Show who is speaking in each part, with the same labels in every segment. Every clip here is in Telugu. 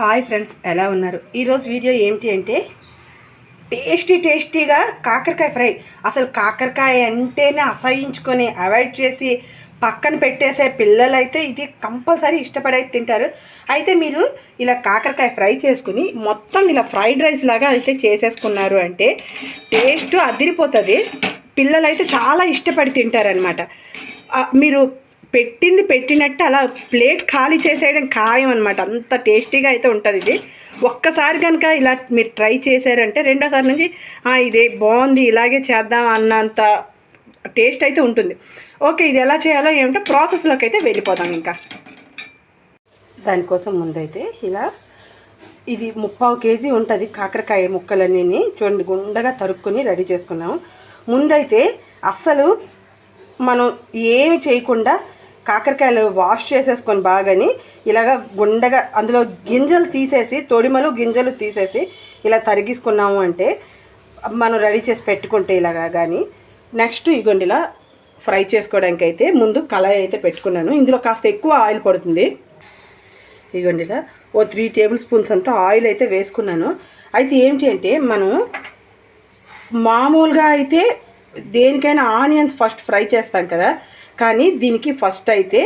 Speaker 1: హాయ్ ఫ్రెండ్స్, ఎలా ఉన్నారు? ఈరోజు వీడియో ఏంటి అంటే టేస్టీగా కాకరకాయ ఫ్రై. అసలు కాకరకాయ అంటేనే అసహించుకొని అవాయిడ్ చేసి పక్కన పెట్టేసే పిల్లలైతే ఇది కంపల్సరీ ఇష్టపడే తింటారు. అయితే మీరు ఇలా కాకరకాయ ఫ్రై చేసుకుని మొత్తం ఇలా ఫ్రైడ్ రైస్ లాగా అయితే చేసేసుకున్నారు అంటే టేస్ట్ అదిరిపోతుంది. పిల్లలైతే చాలా ఇష్టపడి తింటారనమాట. మీరు పెట్టినట్టు అలా ప్లేట్ ఖాళీ చేసేయడం ఖాయం అనమాట. అంత టేస్టీగా అయితే ఉంటుంది ఇది. ఒక్కసారి కనుక ఇలా మీరు ట్రై చేశారంటే రెండోసారి నుంచి ఇదే బాగుంది, ఇలాగే చేద్దాం అన్నంత టేస్ట్ అయితే ఉంటుంది. ఓకే, ఇది ఎలా చేయాలో ఏమిటో ప్రాసెస్లోకి అయితే వెళ్ళిపోదాం. ఇంకా దానికోసం ముందైతే ఇలా ఇది 3/4 kg ఉంటుంది కాకరకాయ ముక్కలన్నీ చూడండి, గుండగా తరుక్కుని రెడీ చేసుకున్నాము. ముందైతే అస్సలు మనం ఏమి చేయకుండా కాకరకాయలు వాష్ చేసేసుకొని బాగాని ఇలాగ గుండగా అందులో గింజలు తీసేసి, తొడిమలు గింజలు తీసేసి ఇలా తరిగేసుకున్నాము అంటే మనం రెడీ చేసి పెట్టుకుంటే ఇలాగా. కానీ నెక్స్ట్ ఇగోండి ఇలా ఫ్రై చేసుకోవడానికి అయితే ముందు కళాయి అయితే పెట్టుకున్నాను. ఇందులో కాస్త ఎక్కువ ఆయిల్ పడుతుంది. ఇగోండి ఇలా 3 టేబుల్ స్పూన్స్ అంతా ఆయిల్ అయితే వేసుకున్నాను. అయితే ఏంటి అంటే మనం మామూలుగా అయితే దేనికైనా ఆనియన్స్ ఫస్ట్ ఫ్రై చేస్తాం కదా, కానీ దీనికి ఫస్ట్ అయితే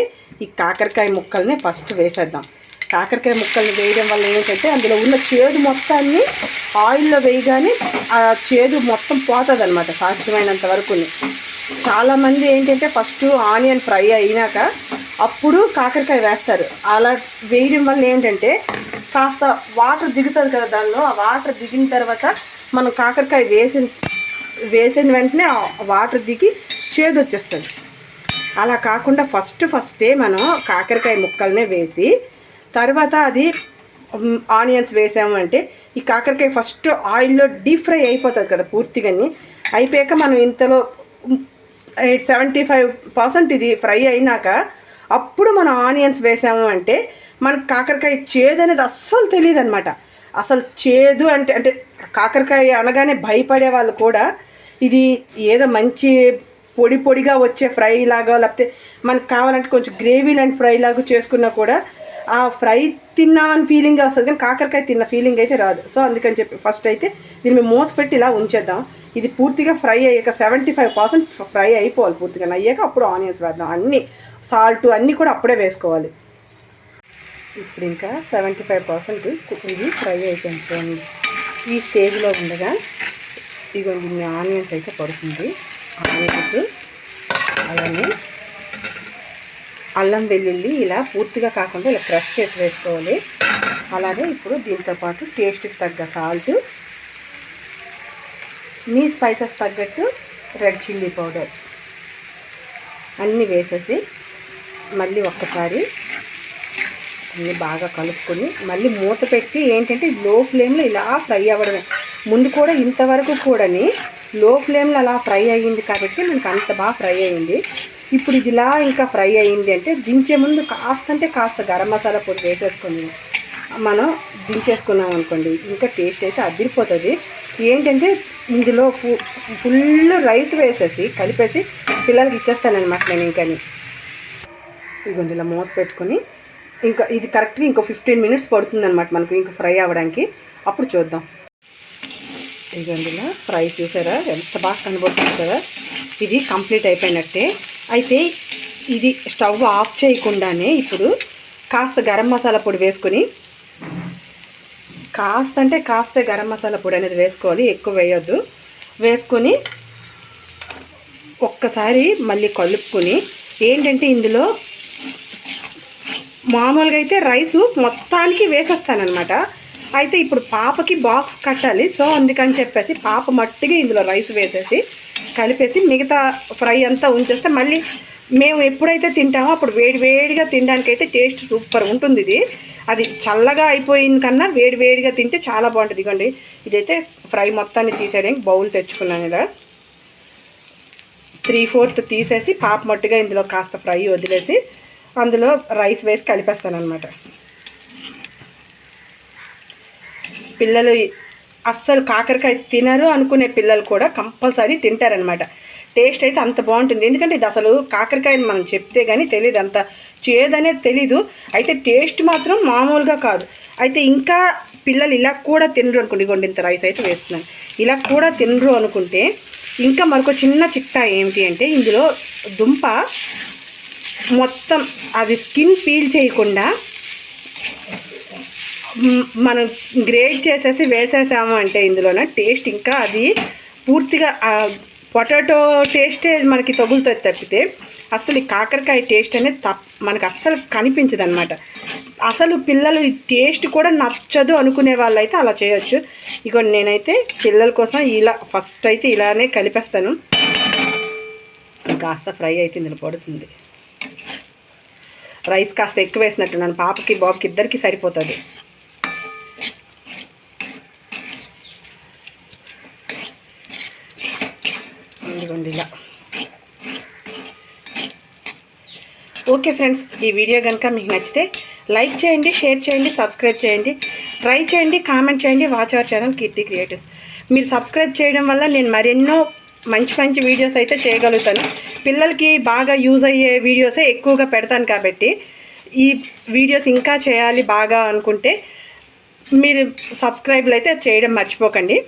Speaker 1: ఈ కాకరకాయ ముక్కల్ని ఫస్ట్ వేసేద్దాం. కాకరకాయ ముక్కల్ని వేయడం వల్ల ఏంటంటే అందులో ఉన్న చేదు మొత్తాన్ని ఆయిల్లో వేయగానే ఆ చేదు మొత్తం పోతుంది అనమాట సాధ్యమైనంత వరకు. చాలామంది ఏంటంటే ఫస్ట్ ఆనియన్ ఫ్రై అయినాక అప్పుడు కాకరకాయ వేస్తారు. అలా వేయడం వల్ల ఏంటంటే కాస్త వాటర్ దిగుతుంది కదా దానిలో. ఆ వాటర్ దిగిన తర్వాత మనం కాకరకాయ వేసిన వెంటనే ఆ వాటర్ దిగి చేదు వచ్చేస్తుంది. అలా కాకుండా ఫస్టే మనం కాకరకాయ ముక్కల్నే వేసి తర్వాత అది ఆనియన్స్ వేసాము అంటే ఈ కాకరకాయ ఫస్ట్ ఆయిల్లో డీప్ ఫ్రై అయిపోతుంది కదా పూర్తిగా. అయిపోయాక మనం ఇంతలో 75% ఇది ఫ్రై అయినాక అప్పుడు మనం ఆనియన్స్ వేసాము అంటే మనకు కాకరకాయ చేదు అనేది అస్సలు తెలియదు అనమాట. అసలు చేదు అంటే కాకరకాయ అనగానే భయపడే వాళ్ళు కూడా ఇది ఏదో మంచి పొడిగా వచ్చే ఫ్రై లాగా, లేకపోతే మనకు కావాలంటే కొంచెం గ్రేవీ లాంటి ఫ్రై లాగా చేసుకున్నా కూడా ఆ ఫ్రై తిన్నామని ఫీలింగ్ వస్తుంది, కానీ కాకరకాయ తిన్న ఫీలింగ్ అయితే రాదు. సో అందుకని చెప్పి ఫస్ట్ అయితే దీన్ని మూత పెట్టి ఇలా ఉంచేద్దాం. ఇది పూర్తిగా ఫ్రై అయ్యాక 75% ఫ్రై అయిపోవాలి. పూర్తిగా అయ్యాక అప్పుడు ఆనియన్స్ వేద్దాం. అన్నీ సాల్ట్ అన్నీ కూడా అప్పుడే వేసుకోవాలి. ఇప్పుడు ఇంకా 75% ఇది ఫ్రై అయిపోయింది. ఈ స్టేజ్లో ఉండగా ఇదిగోండి ఆనియన్స్ అయితే పడుతుంది. ఆనియన్స్ అలానే అల్లం వెల్లుల్లి ఇలా పూర్తిగా కాకుండా ఇలా క్రష్ చేసి వేసుకోవాలి. అలాగే ఇప్పుడు దీంతోపాటు టేస్ట్కి తగ్గ సాల్ట్, మీ స్పైసెస్ తగ్గట్టు రెడ్ చిల్లీ పౌడర్ అన్నీ వేసేసి మళ్ళీ ఒక్కసారి అన్నీ బాగా కలుపుకొని మళ్ళీ మూత పెట్టి ఏంటంటే లో ఫ్లేమ్లో ఇలా ఫ్రై అవ్వడమే. ముందు కూడా ఇంతవరకు కూడాని లో ఫ్లేమ్లో అలా ఫ్రై అయ్యింది కాబట్టి మనకు అంత బాగా ఫ్రై అయ్యింది. ఇప్పుడు ఇది ఇలా ఇంకా ఫ్రై అయ్యింది అంటే దించే ముందు కాస్త గరం మసాలా పొడి వేసేసుకొని మనం దించేసుకున్నాం అనుకోండి, ఇంకా టేస్ట్ అయితే అదిరిపోతుంది. ఏంటంటే ఇందులో ఫుల్ రైస్ వేసేసి కలిపేసి పిల్లలకి ఇచ్చేస్తానమాట నేను. ఇంకా ఇదిగోండి ఇలా మూత పెట్టుకొని ఇంకా ఇది కరెక్ట్గా ఇంకో 15 minutes పడుతుంది అనమాట మనకు ఇంకా ఫ్రై అవ్వడానికి. అప్పుడు చూద్దాం. ఇదిగోండి ఇలా ఫ్రై చూసారా ఎంత బాగా కనబడుతుంది కదా. ఇది కంప్లీట్ అయిపోయినట్టే. అయితే ఇది స్టవ్ ఆఫ్ చేయకుండానే ఇప్పుడు కాస్త గరం మసాలా పొడి వేసుకొని కాస్త గరం మసాలా పొడి అనేది వేసుకోవాలి, ఎక్కువ వేయొద్దు. వేసుకొని ఒక్కసారి మళ్ళీ కలుపుకొని ఏంటంటే ఇందులో మామూలుగా అయితే రైసు మొత్తానికి వేసేస్తానమాట. అయితే ఇప్పుడు పాపకి బాక్స్ కట్టాలి, సో అందుకని చెప్పేసి పాప మట్టిగా ఇందులో రైస్ వేసేసి కలిపేసి మిగతా ఫ్రై అంతా ఉంచేస్తే మళ్ళీ మేము ఎప్పుడైతే తింటామో అప్పుడు వేడిగా తినడానికైతే టేస్ట్ సూపర్ ఉంటుంది. అది చల్లగా అయిపోయిన కన్నా వేడిగా తింటే చాలా బాగుంటుంది. ఇదిగోండి ఇదైతే ఫ్రై మొత్తాన్ని తీసేయడానికి బౌల్ తెచ్చుకున్నాను. ఇలా 3/4 తీసేసి పాప మట్టిగా ఇందులో కాస్త ఫ్రై వదిలేసి అందులో రైస్ వేసి కలిపేస్తాను అనమాట. పిల్లలు అస్సలు కాకరకాయ తినరు అనుకునే పిల్లలు కూడా కంపల్సరీ తింటారనమాట. టేస్ట్ అయితే అంత బాగుంటుంది. ఎందుకంటే ఇది అసలు కాకరకాయని మనం చెప్తే కానీ తెలియదు, అంత చేదనేది తెలీదు. అయితే టేస్ట్ మాత్రం మామూలుగా కాదు. అయితే ఇంకా పిల్లలు ఇలా కూడా తినరు అనుకోండి, ఇంత రైస్ అయితే వేస్తున్నాను, ఇలా కూడా తినరు అనుకుంటే ఇంకా మరొక చిన్న చిట్టా ఏమిటి అంటే, ఇందులో దుంప మొత్తం అది స్కిన్ పీల్ చేయకుండా మనం గ్రేట్ చేసేసి వేసేసాము అంటే ఇందులోన టేస్ట్ ఇంకా అది పూర్తిగా పొటాటో టేస్టే మనకి తగులుతుంది తప్పితే అసలు ఈ కాకరకాయ టేస్ట్ అనేది మనకు అస్సలు కనిపించదు అనమాట. అసలు పిల్లలు ఈ టేస్ట్ కూడా నచ్చదు అనుకునే వాళ్ళైతే అలా చేయొచ్చు. ఇక నేనైతే పిల్లల కోసం ఇలా ఫస్ట్ అయితే ఇలానే కలిపేస్తాను. కాస్త ఫ్రై అయితే ఇందులో పడుతుంది. రైస్ కాస్త ఎక్కువ వేసినట్టున్నాను, పాపకి బాబుకి ఇద్దరికి సరిపోతుంది. ఇదిగోండి ఇలా. ఓకే ఫ్రెండ్స్, ఈ వీడియో కనుక మీకు నచ్చితే లైక్ చేయండి, షేర్ చేయండి, సబ్స్క్రైబ్ చేయండి, ట్రై చేయండి, కామెంట్ చేయండి. Watch our channel Keerthi creatives. మీరు సబ్స్క్రైబ్ చేయడం వల్ల నేను మరెన్నో మంచి వీడియోస్ అయితే చేయగలుగుతాను. పిల్లలకి బాగా యూజ్ అయ్యే వీడియోసే ఎక్కువగా పెడతాను కాబట్టి ఈ వీడియోస్ ఇంకా చేయాలి బాగా అనుకుంటే మీరు సబ్స్క్రైబ్లు అయితే చేయడం మర్చిపోకండి.